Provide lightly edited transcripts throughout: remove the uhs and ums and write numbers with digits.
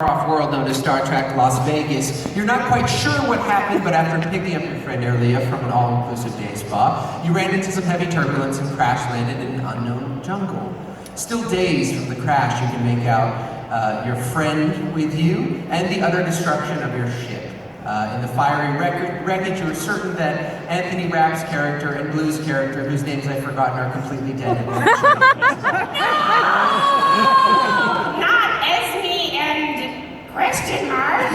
off-world known as Star Trek Las Vegas. You're not quite sure what happened, but after picking up your friend Erlia from an all-inclusive day spa, you ran into some heavy turbulence and crash-landed in an unknown jungle. Still dazed from the crash, you can make out your friend with you and the utter destruction of your ship. In the fiery wreckage, you're certain that Anthony Rapp's character and Blue's character, whose names I've forgotten, are completely dead. Not Esme and question mark.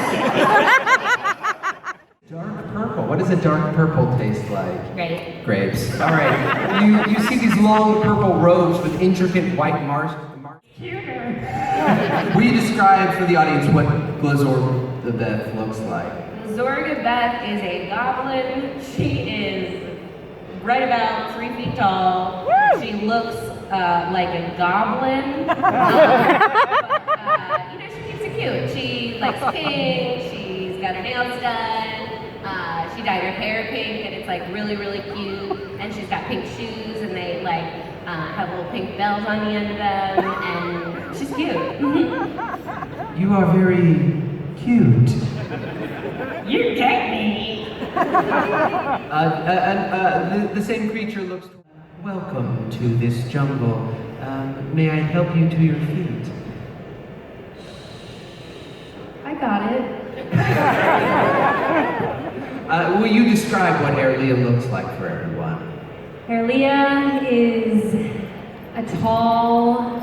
Dark purple. What does a dark purple taste like? Great. Grapes. All right. You see these long purple robes with intricate white marks. Will you describe for the audience what Glazor the Beth looks like? Zorga Beth is a goblin. She is right about 3 feet tall. Woo! She looks like a goblin. She keeps it cute. She likes pink. She's got her nails done. She dyed her hair pink, and it's like really, really cute. And she's got pink shoes, and they like have little pink bells on the end of them. And she's cute. You are very cute. You get me! The same creature looks... Welcome to this jungle. May I help you to your feet? I got it. Will you describe what Erlia looks like for everyone? Erlia is a tall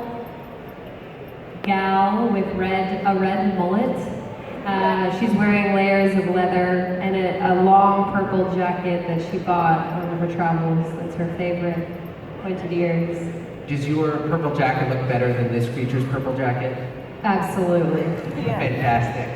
gal with a red mullet. She's wearing layers of leather and a long purple jacket that she bought on her travels. That's her favorite. Pointed ears. Does your purple jacket look better than this creature's purple jacket? Absolutely. Yeah. Fantastic.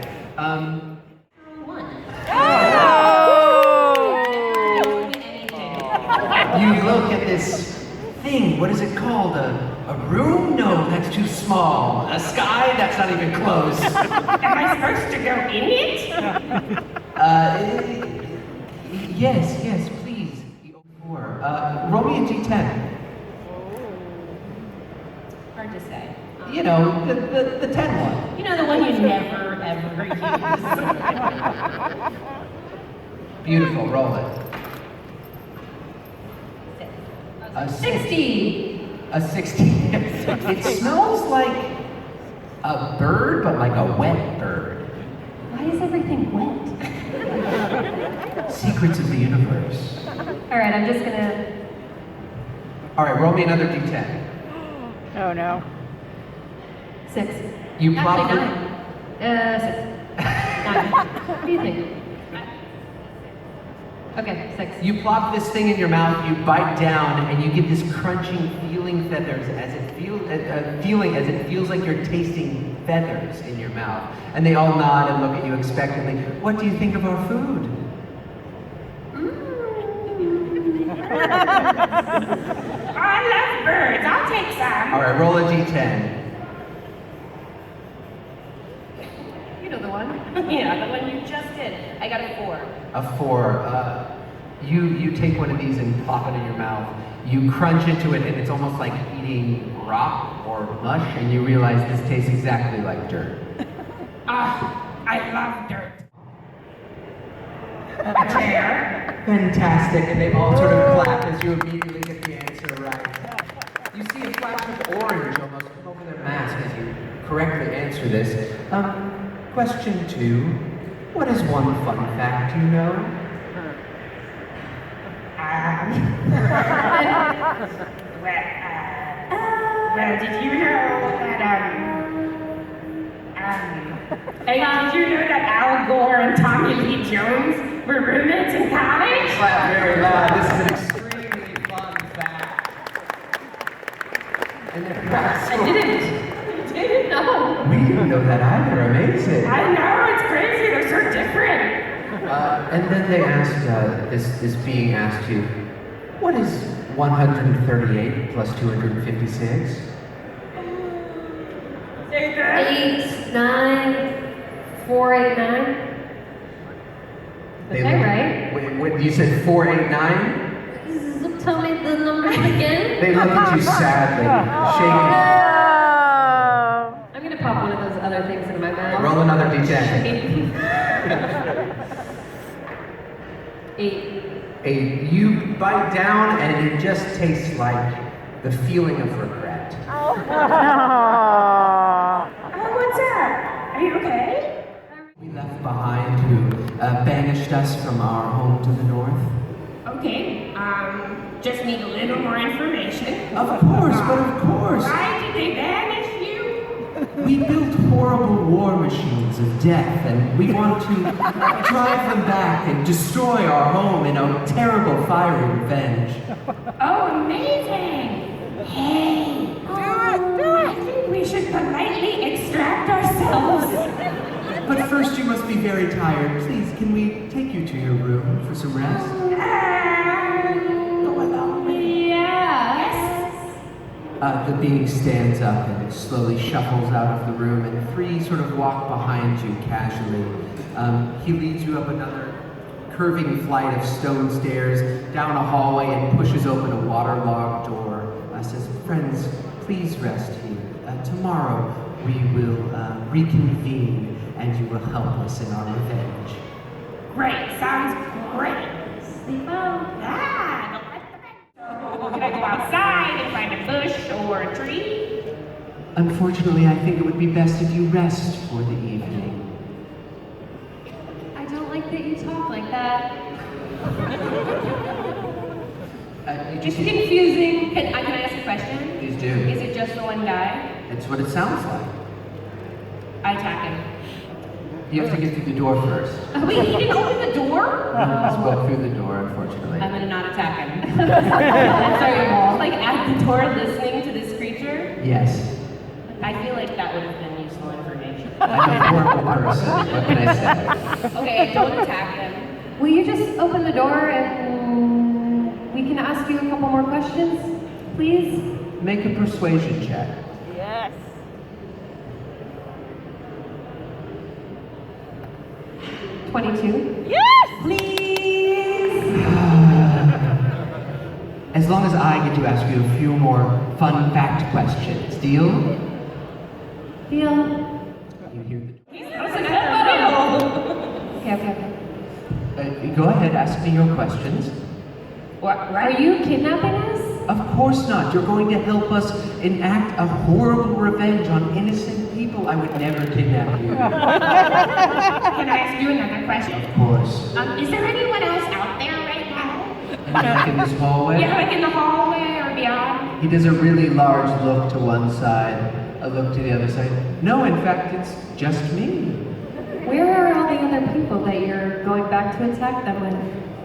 You look at this thing. What is it called? A room? No, that's too small. A sky? That's not even close. Am I supposed to go in it? Yes, please. Roll me a D10. Hard to say. You know, the 10 one. You know, the one you never, ever use. Beautiful, roll it. 60! A 60. It smells like a bird, but like a wet bird. Why is everything wet? Secrets of the universe. Alright, I'm just gonna... Alright, roll me another D10. Oh no. 6. You plop Actually, it. 6. 9. What do you think? Okay, 6. You plop this thing in your mouth, you bite down, and you get this crunching feeling feathers as it feels like you're tasting feathers in your mouth. And they all nod and look at you expectantly. What do you think of our food? I love birds. I'll take some. All right, roll a D10. You know the one. Yeah, the one you just did. I got a 4. A 4. You take one of these and plop it in your mouth. You crunch into it, and it's almost like eating rock or mush, and you realize this tastes exactly like dirt. I love dirt. A chair. Fantastic, and they all sort of clap as you immediately get the answer right. You see a flash of orange almost come over their mask as you correctly answer this. Question 2. What is one fun fact you know? Well, did you know did you know that Al Gore and Tommy Lee Jones were roommates in college? Clap very loud. This is an extremely fun fact. And I didn't know. We didn't know that either. Amazing. I know, it's crazy. They're so different. And then they asked, this being asked you, what is 138 plus 256? 8, 9, 4, 8, 9. Is that right? Wait, you said 489? Tell me the numbers again. They look at you sadly, shaking. Oh. I'm gonna pop one of those other things in my mouth. Roll another d10. 8. 8. You bite down and it just tastes like the feeling of regret. Oh, what's that? Are you okay? We left behind who banished us from our home to the north. Okay, just need a little more information. Of course, but of course. Why did they banish you? We built horrible war machines of death, and we want to drive them back and destroy our home in a terrible fiery revenge. Oh, amazing! Hey, I think we should politely extract ourselves. But first you must be very tired. Please, can we take you to your room for some rest? Go along with me. Yes. The being stands up and slowly shuffles out of the room, and 3 sort of walk behind you casually. He leads you up another curving flight of stone stairs, down a hallway, and pushes open a waterlogged door. Says, friends, please rest here. Tomorrow we will reconvene, and you will help us in our revenge. Great, sounds great. Sleep well. So, can I go outside and find a bush or a tree? Unfortunately, I think it would be best if you rest for the evening. I don't like that you talk like that. It's confusing. Can I ask a question? Please do. Is it just the one guy? It's what it sounds like. I attack him. You have to get through the door first. Wait, he didn't open the door? Spoke through the door, unfortunately. I'm gonna not attack him. Sorry, like at the door listening to this creature? Yes. I feel like that would have been useful information. I'm a horrible person. What can I say? Okay, don't attack him. Will you just open the door and we can ask you a couple more questions, please? Make a persuasion check. Yes. 22. Yes! Please! As long as I get to ask you a few more fun fact questions. Deal? Deal. You hear the... Okay. Go ahead, ask me your questions. What? Are you kidnapping us? Of course not. You're going to help us enact a horrible revenge on innocent people. I would never kidnap you. Can I ask you another question? Of course. Is there anyone else out there right now? Like in this hallway? Yeah, like in the hallway or beyond? He does a really large look to one side, a look to the other side. No, in fact, it's just me. Where are all the other people that you're going back to attack them with?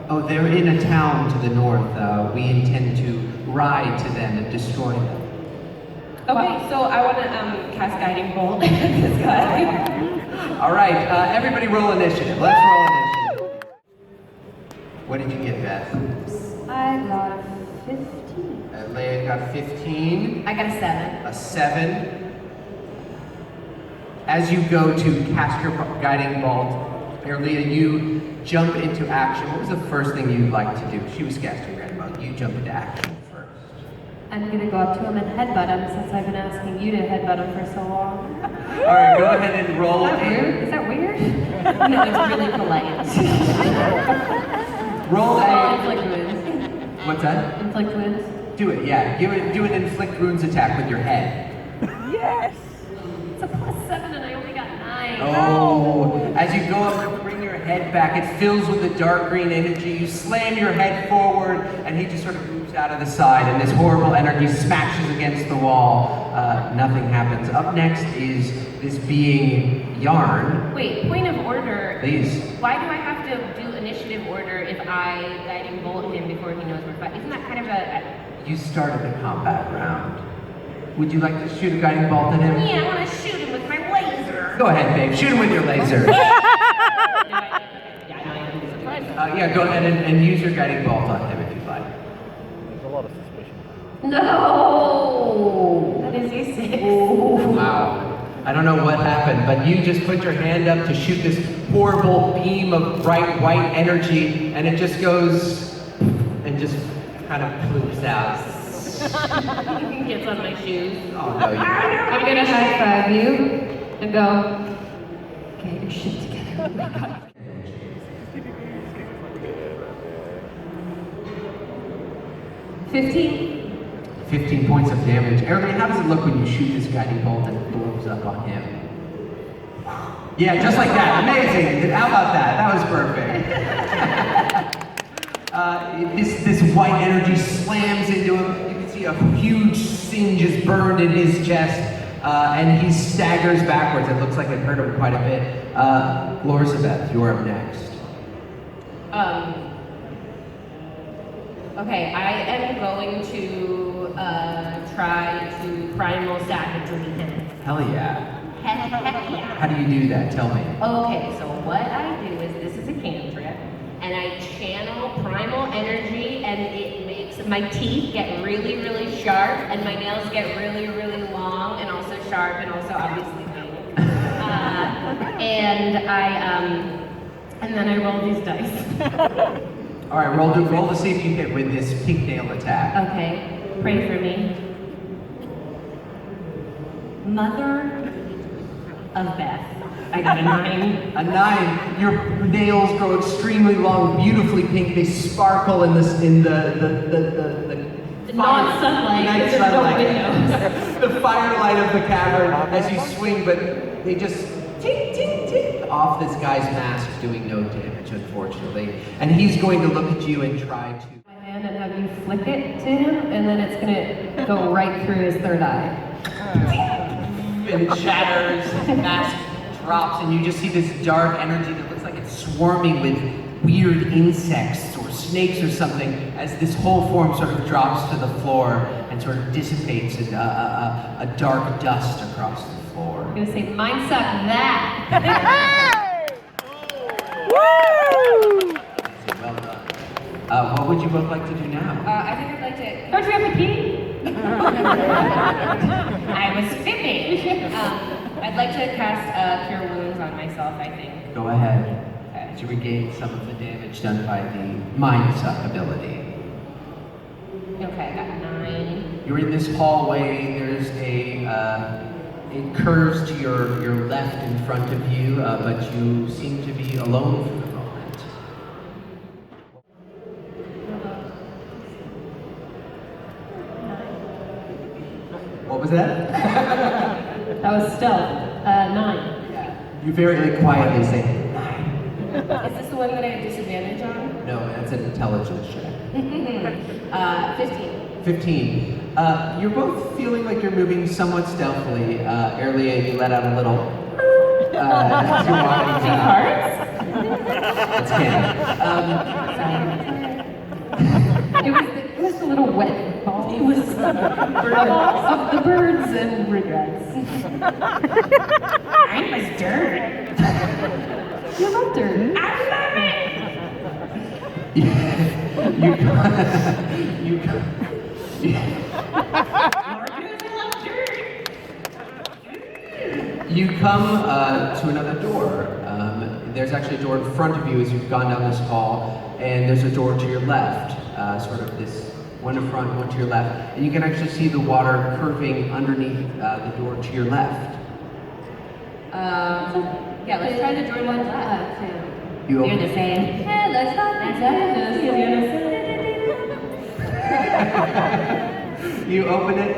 Oh, they're in a town to the north. We intend to ride to them and destroy them. Okay, so I want to cast Guiding Bolt at this guy. All right, everybody roll initiative. Let's roll initiative. What did you get, Beth? I got 15. Leia got 15. I got a 7. A 7. As you go to cast your guiding bolt, Leia, you jump into action. What was the first thing you'd like to do? She was casting guiding bolt. You jump into action first. I'm going to go up to him and headbutt him since I've been asking you to headbutt him for so long. All right, go ahead and roll. Is that weird? Is that weird? No, it's really polite. Roll Inflict a... wounds. What's that? Inflict wounds. Do it, yeah. Do an inflict wounds attack with your head. Yes! It's a +7 and I only got 9. Oh, as you go up to bring your head back, it fills with a dark green energy. You slam your head forward, and he just sort of moves out of the side, and this horrible energy smashes against the wall. Nothing happens. Up next is this being Yarn. Wait, point of order. Please. Why do I have to do initiative order if I guiding bolt him before he knows we're fighting? Isn't that kind of a... You started the combat round. Would you like to shoot a guiding bolt at him? Yeah, I want to shoot him with my laser. Go ahead, babe. Shoot him with your laser. Yeah, go ahead and use your guiding bolt on him if you'd like. There's a lot of suspicion. No! That is a 6. Wow. I don't know what happened, but you just put your hand up to shoot this horrible beam of bright white energy, and it just goes and just kind of poops out. Gets on my shoes. Oh no, you I'm gonna high five you and go, Get your shit together. Oh my God. 15 points of damage. Airly, how does it look when you shoot this guiding bolt and it blows up on him? Yeah, just like that. Amazing. How about that? That was perfect. This white energy slams into him. You can see a huge singe is burned in his chest, and he staggers backwards. It looks like it hurt him quite a bit. Lorisabeth, you're up next. Okay, I am going to try to primal savagery him. Hell yeah. Heck yeah. How do you do that? Tell me. Okay, so what I do is, this is a cantrip, and I channel primal energy, and it makes my teeth get really, really sharp, and my nails get really, really long, and also sharp, and also obviously big. And then I roll these dice. All right, roll to see if you hit with this pink nail attack. Okay, pray for me. Mother of Beth. I got a 9. A 9. Your nails grow extremely long, beautifully pink. They sparkle in the Not sunlight, night because there's no sunlight. windows. The firelight of the cavern as you swing, but they just ting ting ting off this guy's mask, doing no damage, unfortunately. And he's going to look at you and try to. My hand and have you flick it to him, and then it's gonna go right through his third eye. And it shatters, his mask drops, and you just see this dark energy that looks like it's swarming with weird insects or snakes or something as this whole form sort of drops to the floor and sort of dissipates in a dark dust across the floor. I'm gonna say, mine suck that. Woo! Well done. What would you both like to do now? I think I'd like to. Don't you have to pee? I was fibbing. I'd like to cast Cure Wounds on myself, I think. Go ahead. To regain some of the damage done by the Mind Suck ability. Okay, I got 9. You're in this hallway. There's it curves to your left in front of you, but you seem to be alone for the moment. What was that? That was stealth. 9. Yeah. You very quietly say, Is this the one that I have disadvantage on? no, that's an intelligence check. 15. 15. You're both feeling like you're moving somewhat stealthily. Earlier, you let out a little. As you're walking down. That's canon. It was a little wet ball. It was of the birds and regrets. I was dirt. You love dirt. I love it. You come to another door. There's actually a door in front of you as you've gone down this hall, and there's a door to your left, sort of this one in front, one to your left, and you can actually see the water curving underneath the door to your left. Yeah, let's try the door one left. You You're open, the same. Yeah, let's you open it.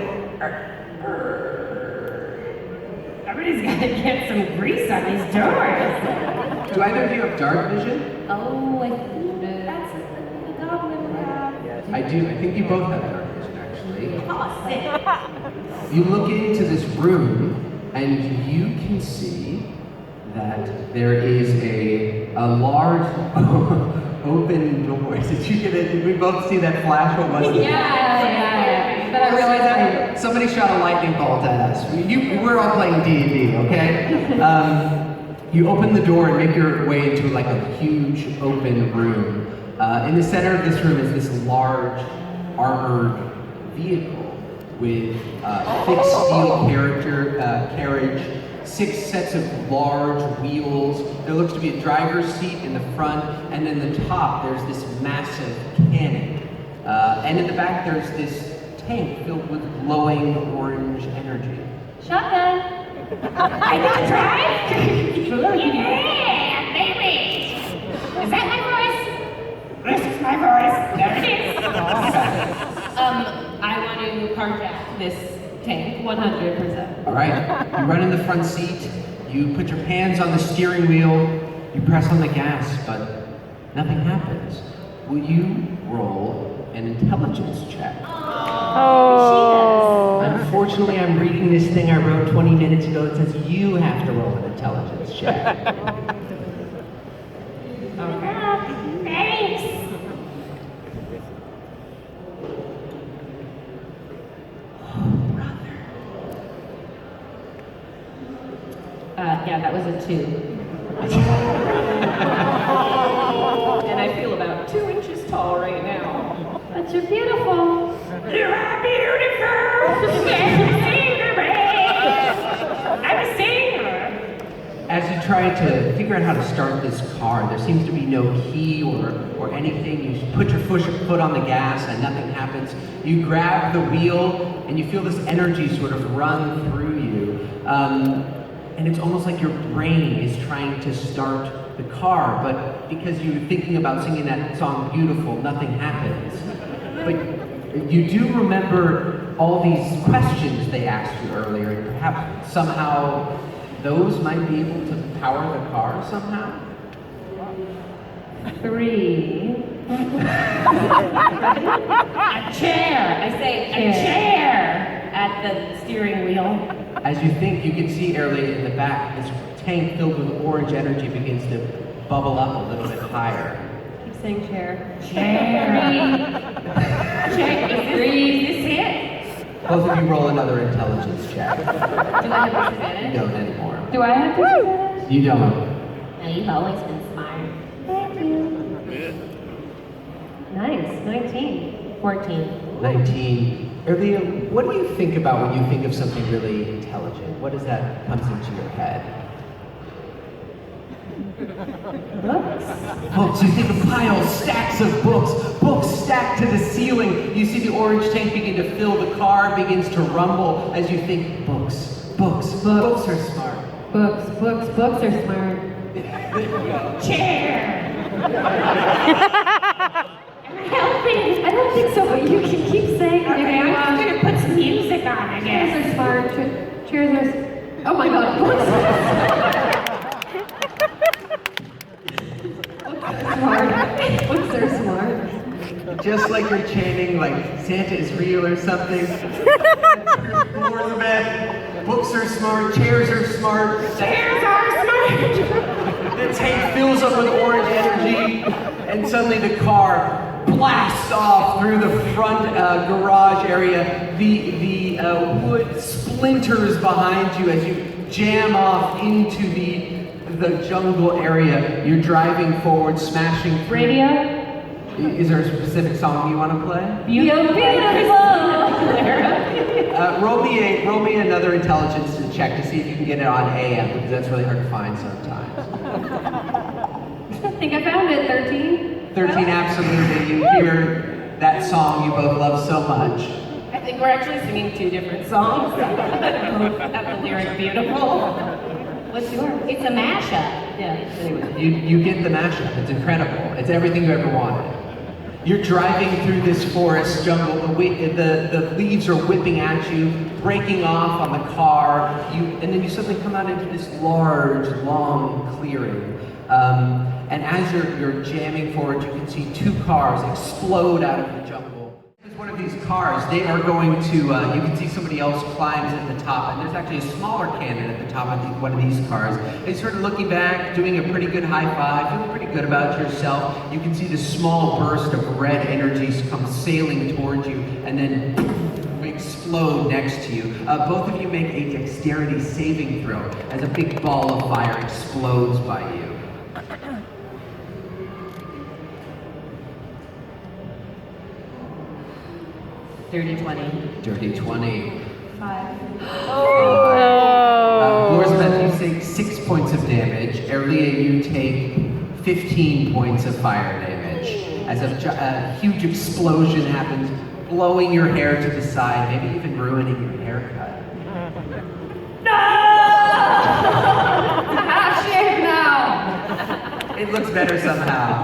Everybody's got to get some grease on these doors. Do either of you have dark vision? Oh, I think that's the goblin would have. I do. I think you both have dark vision, actually. Oh, sick. You look into this room, and you can see that there is a large open door. Did you get it? Did we both see that flash? What was it? Yeah. But I realized Somebody shot a lightning bolt at us. We're all playing D&D, okay? You open the door and make your way into like a huge open room. In the center of this room is this large armored vehicle with thick steel carriage, 6 sets of large wheels. There looks to be a driver's seat in the front, and in the top there's this massive cannon. And in the back there's this tank filled with glowing orange energy. shotgun. I can drive? Yeah, baby! Is that my voice? This is my voice. There it is. I want to carjack this tank 100%. All right, you run in the front seat, you put your hands on the steering wheel, you press on the gas, but nothing happens. Will you roll an intelligence check? Oh. Unfortunately, I'm reading this thing I wrote 20 minutes ago. It says you have to roll an intelligence check. Thanks. Yeah, that was a 2. And I feel about 2 inches tall right now. But you're beautiful. You are beautiful. I'm a singer. As you try to figure out how to start this car, there seems to be no key or anything. You put your foot on the gas and nothing happens. You grab the wheel and you feel this energy sort of run through you. And it's almost like your brain is trying to start the car, but because you're thinking about singing that song Beautiful, nothing happens. But you do remember all these questions they asked you earlier, and perhaps somehow those might be able to power the car somehow? 3. A chair. I say A chair. at the steering wheel. As you think, you can see early in the back, this tank filled with orange energy begins to bubble up a little bit higher. Keep saying chair. Chair. Chair. Is this it? Both of you roll another intelligence check. Do I have You disadvantage? don't anymore. Do I have disadvantage? You don't. No, you've always been smart. Thank you. Nice. 19. 14. 19. Earlier, what do you think about when you think of something really intelligent? What is that comes into your head? Books? Books. You think of piles, stacks of books, books stacked to the ceiling. You see the orange tank begin to fill, the car begins to rumble as you think, books, books, books are smart. Books are smart. Chair. Helping. I don't think so, but you can keep saying it. Okay, I'm just gonna put some music on, I guess. Chairs are smart. Chairs are. Oh my god. Books are smart. Books are smart. Just like you're chanting, like Santa is real or something. Floor the bed. Books are smart. Chairs are smart. Chairs are smart. The tank fills up with orange energy, and suddenly the car blasts off through the front garage area. The wood splinters behind you as you jam off into the jungle area. You're driving forward, smashing through. Radio? Is there a specific song you want to play? Beautiful! Roll me another intelligence check to see if you can get it on AM, because that's really hard to find sometimes. I think I found it. 13? 13, absolutely. You hear that song you both love so much. I think we're actually singing 2 different songs. Both have the lyric beautiful. What's yours? It's a mashup. Yeah, anyway. You get the mashup. It's incredible. It's everything you ever wanted. You're driving through this forest jungle. The leaves are whipping at you, breaking off on the car. And then you suddenly come out into this large, long clearing. And as you're jamming forward, you can see 2 cars explode out of the jungle. It's one of these cars. They are going to, you can see somebody else climbs at the top, and there's actually a smaller cannon at the top of one of these cars. They sort of looking back, doing a pretty good high five, feeling pretty good about yourself. You can see this small burst of red energies come sailing towards you, and then explode next to you. Both of you make a dexterity saving throw as a big ball of fire explodes by you. Dirty 20. Dirty 20. 5. Lorsbeth, you take 6 points of damage. Erlia, you take 15 points of fire damage. As a huge explosion happens, blowing your hair to the side, maybe even ruining your haircut. No! it looks better somehow.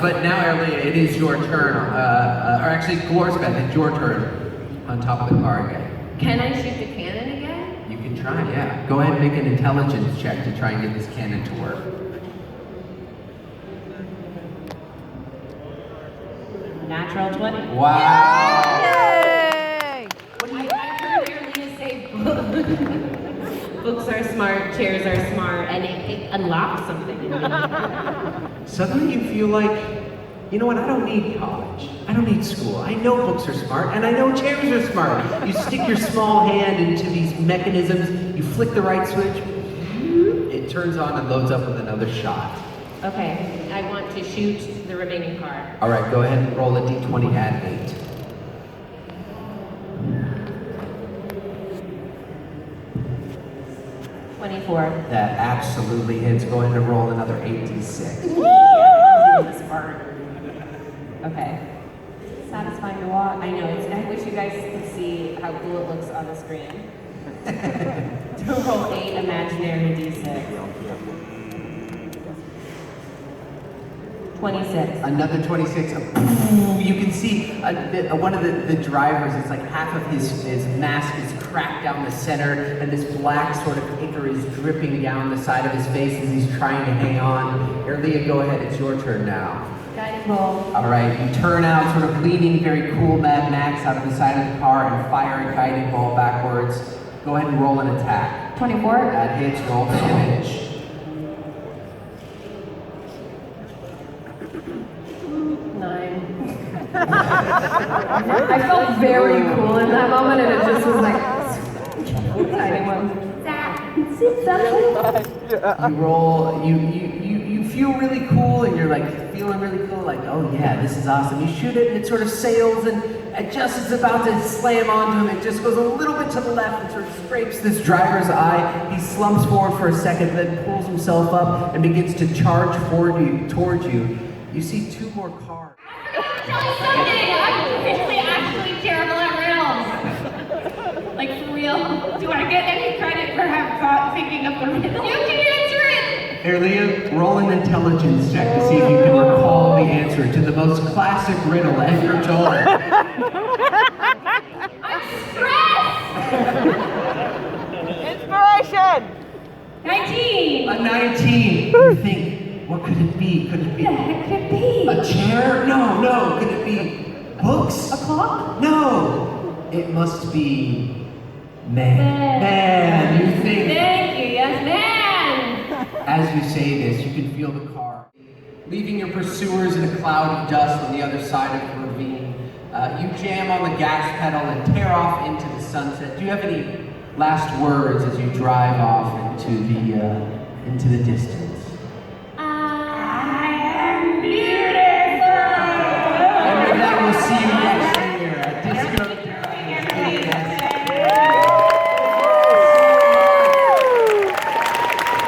But now, Erlia, it is your turn. Or actually, Glorsbeth, it's your turn on top of the car again. Can I shoot the cannon again? You can try, yeah. Go ahead and make an intelligence check to try and get this cannon to work. Natural 20. Wow! Yay! I heard Erlia say books are smart, chairs are smart, and it unlocks something in me. Suddenly you feel like, you know what, I don't need college. I don't need school. I know books are smart, and I know chairs are smart. You stick your small hand into these mechanisms, you flick the right switch, it turns on and loads up with another shot. Okay, I want to shoot the remaining car. All right, go ahead and roll a d20 at 8. That absolutely hits. Go ahead and roll another 8d6. This part. Okay. Satisfying to watch. I know. I wish you guys could see how cool it looks on the screen. To roll 8 imaginary d6. 26. Another 26. You can see one of the drivers, it's like half of his mask is cracked down the center, and this black sort of ichor is dripping down the side of his face as he's trying to hang on. Erlia, go ahead. It's your turn now. Guiding roll. All right, you turn out, sort of leaning very cool Mad Max out of the side of the car and fire a guiding ball backwards. Go ahead and roll an attack. 24. That hits, roll damage. 9. I felt very cool in that moment, and it just was like exciting one. You roll, you feel really cool, and you're like feeling really cool, like, oh yeah, this is awesome. You shoot it, and it sort of sails, and just as it's about to slam onto him, it just goes a little bit to the left and sort of scrapes this driver's eye. He slumps forward for a second, then pulls himself up and begins to charge towards you. You see 2 more cars. I'm actually terrible at riddles. Like, for real. Do I get any credit for thinking of the riddle? You can answer it! Erlia, roll an intelligence check to see if you can recall the answer to the most classic riddle ever told. I'm stressed! Inspiration! 19! A 19. You think, what could it be? Could it be What the heck could it be? a chair? No. Could it be books? A clock? No. It must be man. You think. Thank you, yes, man! As you say this, you can feel the car leaving your pursuers in a cloud of dust on the other side of the ravine. You jam on the gas pedal and tear off into the sunset. Do you have any last words as you drive off into the distance? I am beautiful! And with that, we'll see you next year at Disco